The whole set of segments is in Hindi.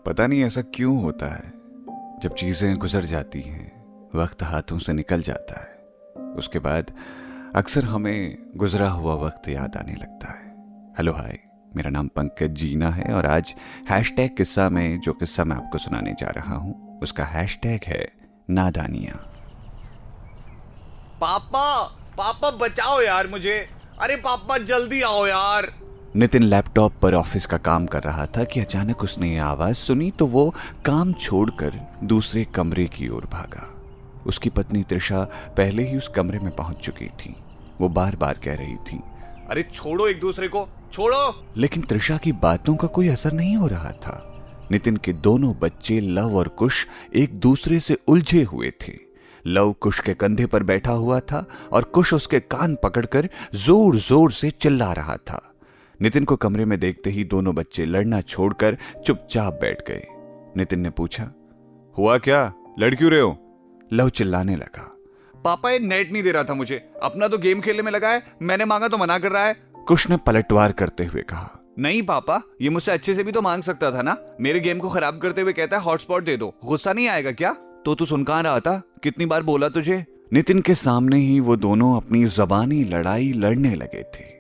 पता नहीं ऐसा क्यों होता है। जब चीज़ें गुजर जाती हैं, वक्त हाथों से निकल जाता है, उसके बाद अक्सर हमें गुजरा हुआ वक्त याद आने लगता है। हेलो हाय, मेरा नाम पंकज जीना है और आज हैशटैग किस्सा में जो किस्सा मैं आपको सुनाने जा रहा हूँ उसका हैशटैग है नादानियाँ। पापा पापा बचाओ यार मुझे। अरे पापा जल्दी आओ यार। नितिन लैपटॉप पर ऑफिस का काम कर रहा था कि अचानक उसने ये आवाज़ सुनी तो वो काम छोड़कर दूसरे कमरे की ओर भागा। उसकी पत्नी त्रिशा पहले ही उस कमरे में पहुंच चुकी थी। वो बार बार कह रही थी, अरे छोड़ो एक दूसरे को, छोड़ो। लेकिन त्रिशा की बातों का कोई असर नहीं हो रहा था। नितिन के दोनों बच्चे लव और कुश एक दूसरे से उलझे हुए थे। लव कुश के कंधे पर बैठा हुआ था और कुश उसके कान पकड़कर जोर जोर से चिल्ला रहा था। नितिन को कमरे में देखते ही दोनों बच्चे लड़ना छोड़कर चुपचाप बैठ गए। नितिन ने पूछा, हुआ क्या, लड़ क्यों रहे हो? लव चिल्लाने लगा, पापा ये नेट नहीं दे रहा था मुझे, अपना तो गेम खेलने में लगा है, मैंने मांगा तो मना कर रहा है। कुश ने पलटवार करते हुए कहा, नहीं पापा, ये मुझसे अच्छे से भी तो मांग सकता था ना। मेरे गेम को खराब करते हुए कहता है हॉटस्पॉट दे दो, गुस्सा नहीं आएगा क्या? तो तू सुन कहां रहा था, कितनी बार बोला तुझे? नितिन के सामने ही वो दोनों अपनी जबानी लड़ाई लड़ने लगे थे।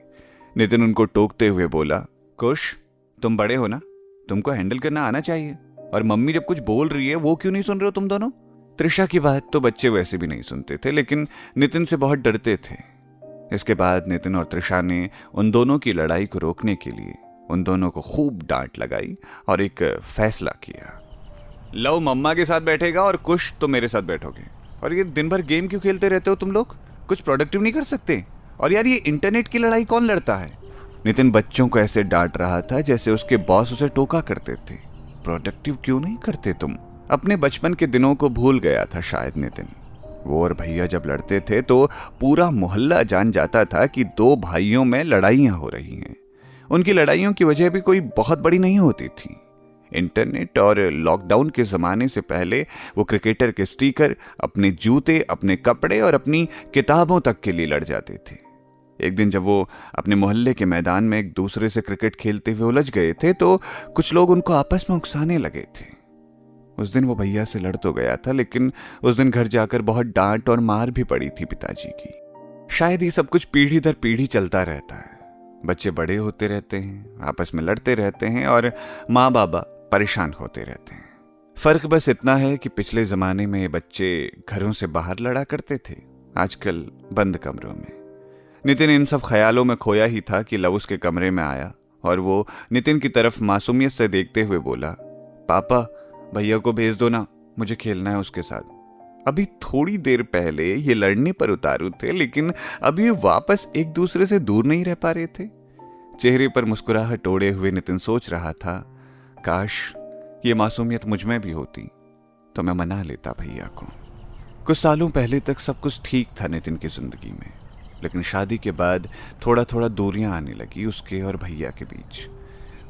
नितिन उनको टोकते हुए बोला, कुश तुम बड़े हो ना, तुमको हैंडल करना आना चाहिए। और मम्मी जब कुछ बोल रही है वो क्यों नहीं सुन रहे हो तुम दोनों? त्रिशा की बात तो बच्चे वैसे भी नहीं सुनते थे, लेकिन नितिन से बहुत डरते थे। इसके बाद नितिन और त्रिशा ने उन दोनों की लड़ाई को रोकने के लिए उन दोनों को खूब डांट लगाई और एक फैसला किया। लव मम्मा के साथ बैठेगा और कुश तो मेरे साथ बैठोगे। और ये दिन भर गेम क्यों खेलते रहते हो तुम लोग? कुछ प्रोडक्टिव नहीं कर सकते? और यार ये इंटरनेट की लड़ाई कौन लड़ता है? नितिन बच्चों को ऐसे डांट रहा था जैसे उसके बॉस उसे टोका करते थे। प्रोडक्टिव क्यों नहीं करते तुम? अपने बचपन के दिनों को भूल गया था शायद नितिन। वो और भैया जब लड़ते थे तो पूरा मोहल्ला जान जाता था कि दो भाइयों में लड़ाइयां हो रही हैं। उनकी लड़ाइयों की वजह भी कोई बहुत बड़ी नहीं होती थी। इंटरनेट और लॉकडाउन के ज़माने से पहले वो क्रिकेटर के स्टिकर, अपने जूते, अपने कपड़े और अपनी किताबों तक के लिए लड़ जाते थे। एक दिन जब वो अपने मोहल्ले के मैदान में एक दूसरे से क्रिकेट खेलते हुए उलझ गए थे तो कुछ लोग उनको आपस में उकसाने लगे थे। उस दिन वो भैया से लड़ तो गया था, लेकिन उस दिन घर जाकर बहुत डांट और मार भी पड़ी थी पिताजी की। शायद ये सब कुछ पीढ़ी दर पीढ़ी चलता रहता है। बच्चे बड़े होते रहते हैं, आपस में लड़ते रहते हैं और माँ बाबा परेशान होते रहते हैं। फर्क बस इतना है कि पिछले जमाने में बच्चे घरों से बाहर लड़ा करते थे, आजकल बंद कमरों में। नितिन इन सब ख्यालों में खोया ही था कि लव उसके कमरे में आया और वो नितिन की तरफ मासूमियत से देखते हुए बोला, पापा भैया को भेज दो ना, मुझे खेलना है उसके साथ। अभी थोड़ी देर पहले ये लड़ने पर उतारू थे, लेकिन अभी ये वापस एक दूसरे से दूर नहीं रह पा रहे थे। चेहरे पर मुस्कुराहट ओढ़े हुए नितिन सोच रहा था, काश ये मासूमियत मुझ में भी होती तो मैं मना लेता भैया को। कुछ सालों पहले तक सब कुछ ठीक था नितिन की जिंदगी में, लेकिन शादी के बाद थोड़ा थोड़ा दूरियां आने लगी उसके और भैया के बीच।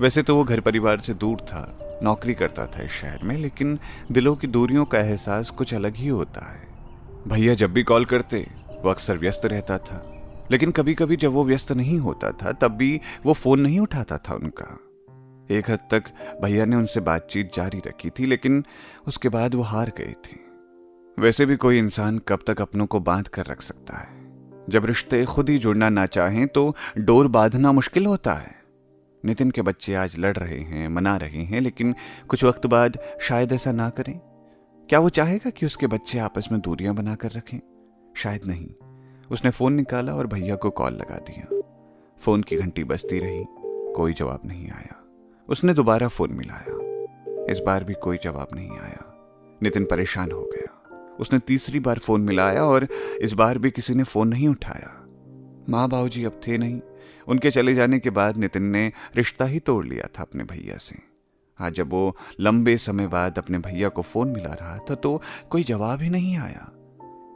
वैसे तो वो घर परिवार से दूर था, नौकरी करता था इस शहर में, लेकिन दिलों की दूरियों का एहसास कुछ अलग ही होता है। भैया जब भी कॉल करते वो अक्सर व्यस्त रहता था, लेकिन कभी कभी जब वो व्यस्त नहीं होता था तब भी वो फ़ोन नहीं उठाता था उनका। एक हद तक भैया ने उनसे बातचीत जारी रखी थी, लेकिन उसके बाद वो हार गए थे। वैसे भी कोई इंसान कब तक अपनों को बांध कर रख सकता है? जब रिश्ते खुद ही जुड़ना ना चाहें तो डोर बांधना मुश्किल होता है। नितिन के बच्चे आज लड़ रहे हैं, मना रहे हैं, लेकिन कुछ वक्त बाद शायद ऐसा ना करें। क्या वो चाहेगा कि उसके बच्चे आपस में दूरियां बनाकर रखें? शायद नहीं। उसने फोन निकाला और भैया को कॉल लगा दिया। फोन की घंटी बजती रही, कोई जवाब नहीं आया। उसने दोबारा फोन मिलाया, इस बार भी कोई जवाब नहीं आया। नितिन परेशान हो गया। उसने तीसरी बार फोन मिलाया और इस बार भी किसी ने फोन नहीं उठाया। माँ बाबूजी अब थे नहीं। उनके चले जाने के बाद नितिन ने रिश्ता ही तोड़ लिया था अपने भैया से। आज जब वो लंबे समय बाद अपने भैया को फोन मिला रहा था तो कोई जवाब ही नहीं आया।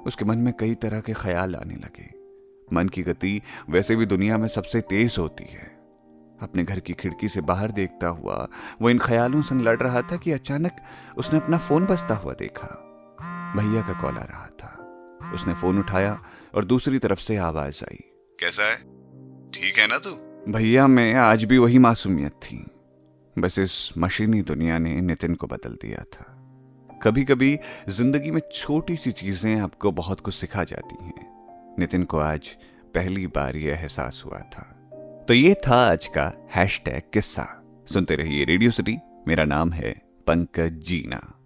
उसके मन में कई तरह के ख्याल आने लगे। मन की गति वैसे भी दुनिया में सबसे तेज होती है। अपने घर की खिड़की से बाहर देखता हुआ वो इन ख्यालों से लड़ रहा था कि अचानक उसने अपना फोन बजता हुआ देखा। भैया का कॉल आ रहा था। उसने फोन उठाया और दूसरी तरफ से आवाज आई, कैसा है, ठीक है ना तू? भैया में आज भी वही मासूमियत थी। बस इस मशीनी दुनिया ने नितिन को बदल दिया था। कभी कभी जिंदगी में छोटी सी चीजें आपको बहुत कुछ सिखा जाती हैं। नितिन को आज पहली बार यह एहसास हुआ था। तो ये था आज का हैशटैग किस्सा। सुनते रहिए रेडियो सिटी। मेरा नाम है पंकज जीना।